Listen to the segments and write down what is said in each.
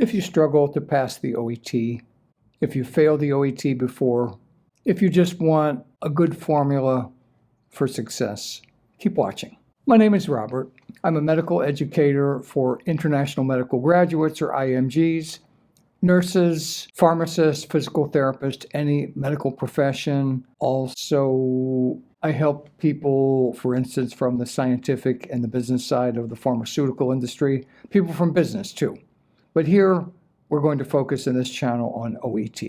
If you struggle to pass the OET, if you failed the OET before, if you just want a good formula for success, keep watching. My name is Robert. I'm a medical educator for international medical graduates, or IMGs, nurses, pharmacists, physical therapists, any medical profession. Also, I help people, for instance, from the scientific and the business side of the pharmaceutical industry, people from business too. But here, we're going to focus in this channel on OET.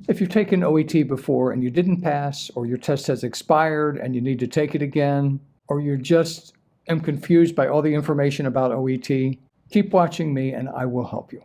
If you've taken OET before and you didn't pass, or your test has expired and you need to take it again, or you just am confused by all the information about OET, keep watching me and I will help you.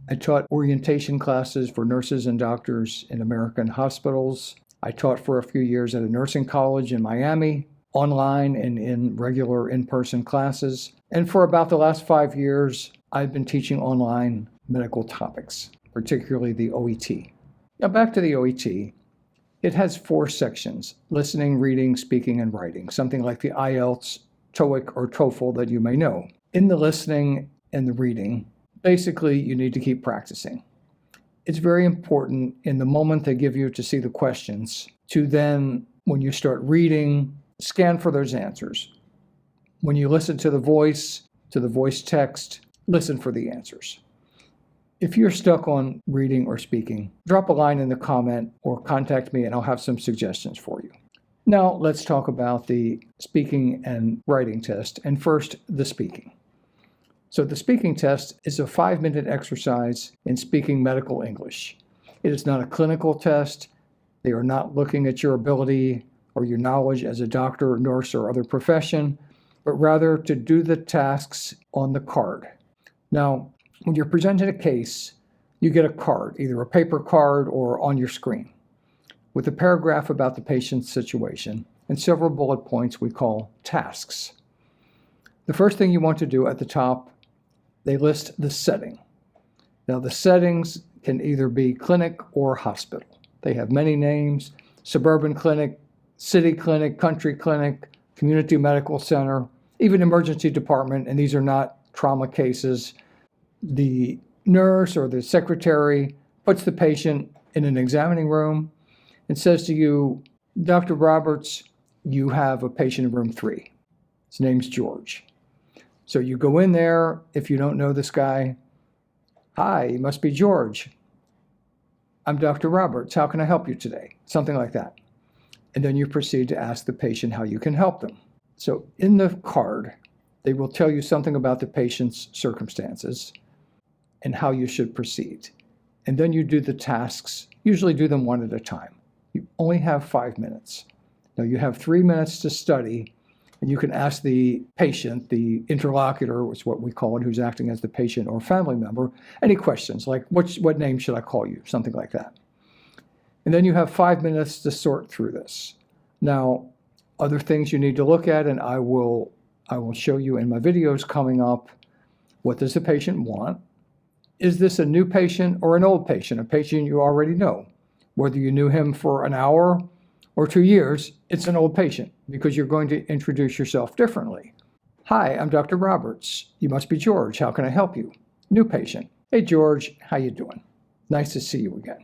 I taught orientation classes for nurses and doctors in American hospitals. I taught for a few years at a nursing college in Miami, online and in regular in-person classes. And for about the last 5 years, I've been teaching online medical topics, particularly the OET. Now back to the OET. It has 4 sections: listening, reading, speaking, and writing, something like the IELTS, TOEIC, or TOEFL that you may know. In the listening and the reading, basically you need to keep practicing. It's very important in the moment they give you to see the questions to then, when you start reading, scan for those answers. When you listen to the voice text, listen for the answers. If you're stuck on reading or speaking, drop a line in the comment or contact me and I'll have some suggestions for you. Now let's talk about the speaking and writing test, and first the speaking. So the speaking test is a 5-minute exercise in speaking medical English. It is not a clinical test. They are not looking at your ability or your knowledge as a doctor, nurse, or other profession, but rather to do the tasks on the card. Now, when you're presented a case, you get a card, either a paper card or on your screen, with a paragraph about the patient's situation and several bullet points we call tasks. The first thing you want to do at the top, they list the setting. Now, the settings can either be clinic or hospital. They have many names: suburban clinic, city clinic, country clinic, community medical center, even emergency department, and these are not trauma cases. The nurse or the secretary puts the patient in an examining room and says to you, "Dr. Roberts, you have a patient in room 3. His name's George." So you go in there. If you don't know this guy, "Hi, you must be George. I'm Dr. Roberts. How can I help you today?" Something like that. And then you proceed to ask the patient how you can help them. So in the card, they will tell you something about the patient's circumstances and how you should proceed. And then you do the tasks, usually do them one at a time. You only have 5 minutes. Now you have 3 minutes to study, and you can ask the patient, the interlocutor, which is what we call it, who's acting as the patient or family member, any questions like, what name should I call you? Something like that. And then you have 5 minutes to sort through this. Now, other things you need to look at, and I will show you in my videos coming up. What does the patient want? Is this a new patient or an old patient, a patient you already know? Whether you knew him for an hour or 2 years, it's an old patient because you're going to introduce yourself differently. "Hi, I'm Dr. Roberts. You must be George. How can I help you?" New patient. "Hey, George, how you doing? Nice to see you again.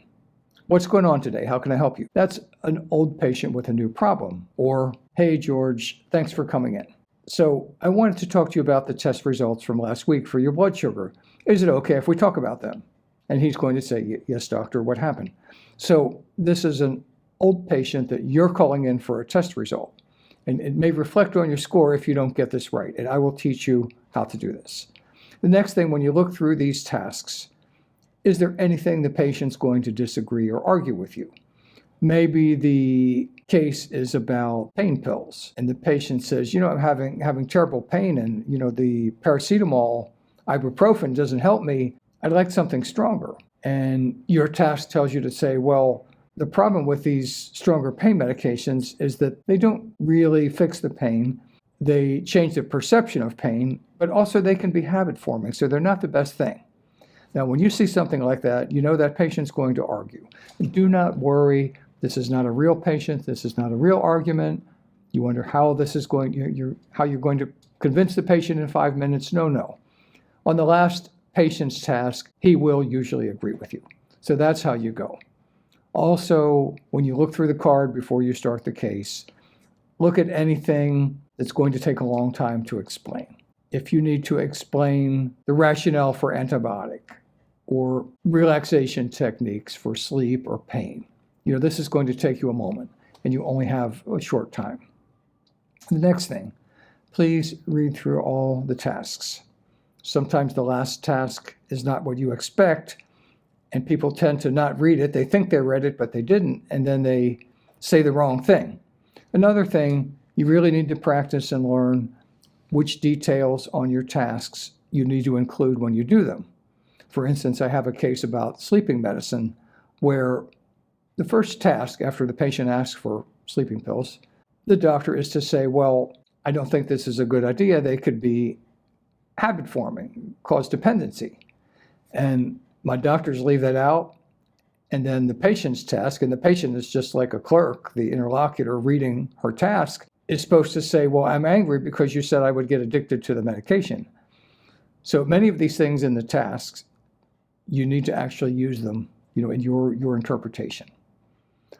What's going on today? How can I help you?" That's an old patient with a new problem. Or, "Hey, George, thanks for coming in. So I wanted to talk to you about the test results from last week for your blood sugar. Is it okay if we talk about them?" And he's going to say, "Yes, doctor, what happened?" So this is an old patient that you're calling in for a test result. And it may reflect on your score if you don't get this right. And I will teach you how to do this. The next thing, when you look through these tasks, is there anything the patient's going to disagree or argue with you? Maybe the case is about pain pills, and the patient says, "I'm having terrible pain, and the paracetamol, ibuprofen doesn't help me. I'd like something stronger." And your task tells you to say, "Well, the problem with these stronger pain medications is that they don't really fix the pain. They change the perception of pain, but also they can be habit forming, so they're not the best thing." Now, when you see something like that, you know that patient's going to argue. Do not worry. This is not a real patient. This is not a real argument. You wonder how this is going, how you're going to convince the patient in 5 minutes. No. On the last patient's task, he will usually agree with you. So that's how you go. Also, when you look through the card before you start the case, look at anything that's going to take a long time to explain. If you need to explain the rationale for antibiotic or relaxation techniques for sleep or pain, this is going to take you a moment and you only have a short time. The next thing, please read through all the tasks. Sometimes the last task is not what you expect, and people tend to not read it. They think they read it, but they didn't, and then they say the wrong thing. Another thing, you really need to practice and learn which details on your tasks you need to include when you do them. For instance, I have a case about sleeping medicine where the first task after the patient asks for sleeping pills, the doctor is to say, well, I don't think this is a good idea. They could be habit forming, cause dependency. And my doctors leave that out. And then the patient's task, and the patient is just like a clerk, the interlocutor reading her task, is supposed to say, well, I'm angry because you said I would get addicted to the medication. So many of these things in the tasks, you need to actually use them, in your interpretation.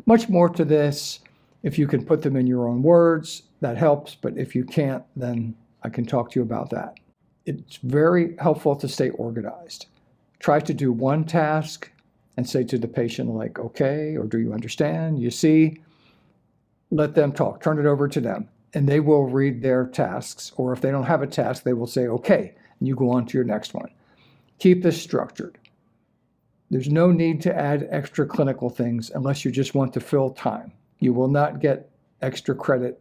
Much more to this, if you can put them in your own words, that helps. But if you can't, then I can talk to you about that. It's very helpful to stay organized. Try to do one task and say to the patient, like, okay, or do you understand? You see? Let them talk. Turn it over to them. And they will read their tasks. Or if they don't have a task, they will say, okay, and you go on to your next one. Keep this structured. There's no need to add extra clinical things unless you just want to fill time. You will not get extra credit.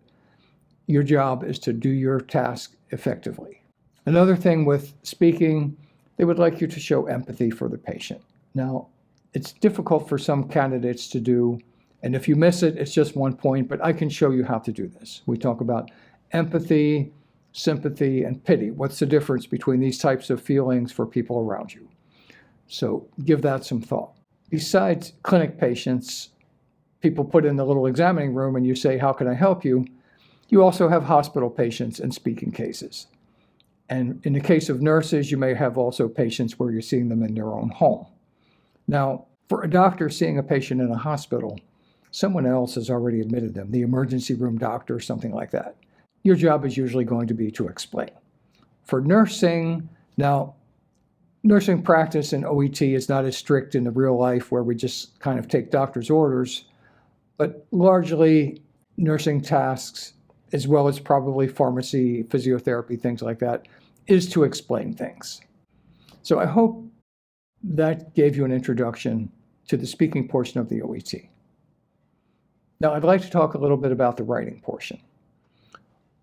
Your job is to do your task effectively. Another thing with speaking, they would like you to show empathy for the patient. Now, it's difficult for some candidates to do, and if you miss it, it's just one point, but I can show you how to do this. We talk about empathy, sympathy, and pity. What's the difference between these types of feelings for people around you? So give that some thought. Besides clinic patients, people put in the little examining room and you say, how can I help you? You also have hospital patients and speaking cases. And in the case of nurses, you may have also patients where you're seeing them in their own home. Now, for a doctor seeing a patient in a hospital, someone else has already admitted them, the emergency room doctor or something like that. Your job is usually going to be to explain. For nursing, now, nursing practice in OET is not as strict in the real life where we just kind of take doctor's orders, but largely nursing tasks, as well as probably pharmacy, physiotherapy, things like that, is to explain things. So I hope that gave you an introduction to the speaking portion of the OET. Now I'd like to talk a little bit about the writing portion.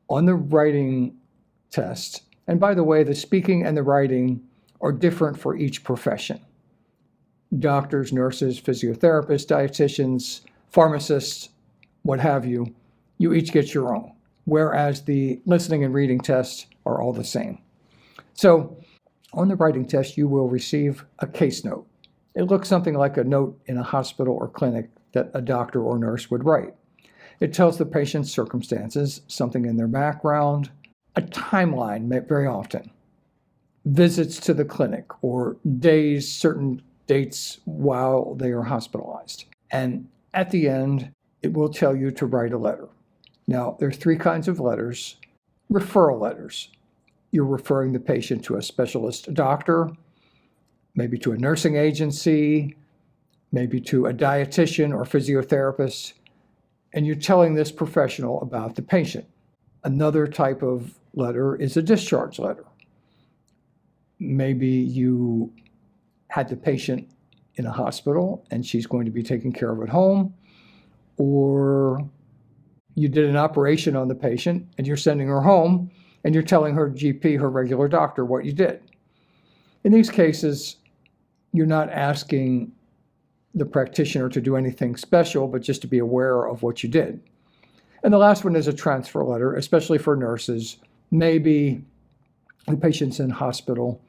On the writing test, and by the way, the speaking and the writing are different for each profession. Doctors, nurses, physiotherapists, dietitians, pharmacists, what have you, you each get your own, whereas the listening and reading tests are all the same. So on the writing test, you will receive a case note. It looks something like a note in a hospital or clinic that a doctor or nurse would write. It tells the patient's circumstances, something in their background, a timeline very often, visits to the clinic or days, certain dates while they are hospitalized. And at the end, it will tell you to write a letter. Now, there's three kinds of letters. Referral letters. You're referring the patient to a specialist doctor, maybe to a nursing agency, maybe to a dietitian or physiotherapist, and you're telling this professional about the patient. Another type of letter is a discharge letter. Maybe you had the patient in a hospital and she's going to be taken care of at home, or you did an operation on the patient and you're sending her home and you're telling her GP, her regular doctor, what you did. In these cases, you're not asking the practitioner to do anything special, but just to be aware of what you did. And the last one is a transfer letter, especially for nurses. Maybe the patient's in hospital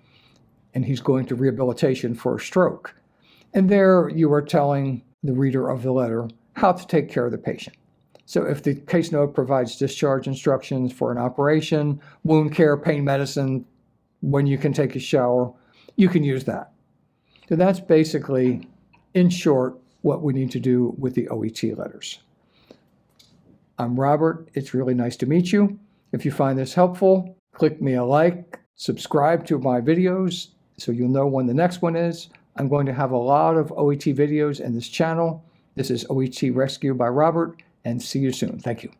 and he's going to rehabilitation for a stroke. And there you are telling the reader of the letter how to take care of the patient. So if the case note provides discharge instructions for an operation, wound care, pain medicine, when you can take a shower, you can use that. So that's basically, in short, what we need to do with the OET letters. I'm Robert. It's really nice to meet you. If you find this helpful, click me a like, subscribe to my videos so you'll know when the next one is. I'm going to have a lot of OET videos in this channel. This is OET Rescue by Robert, and see you soon. Thank you.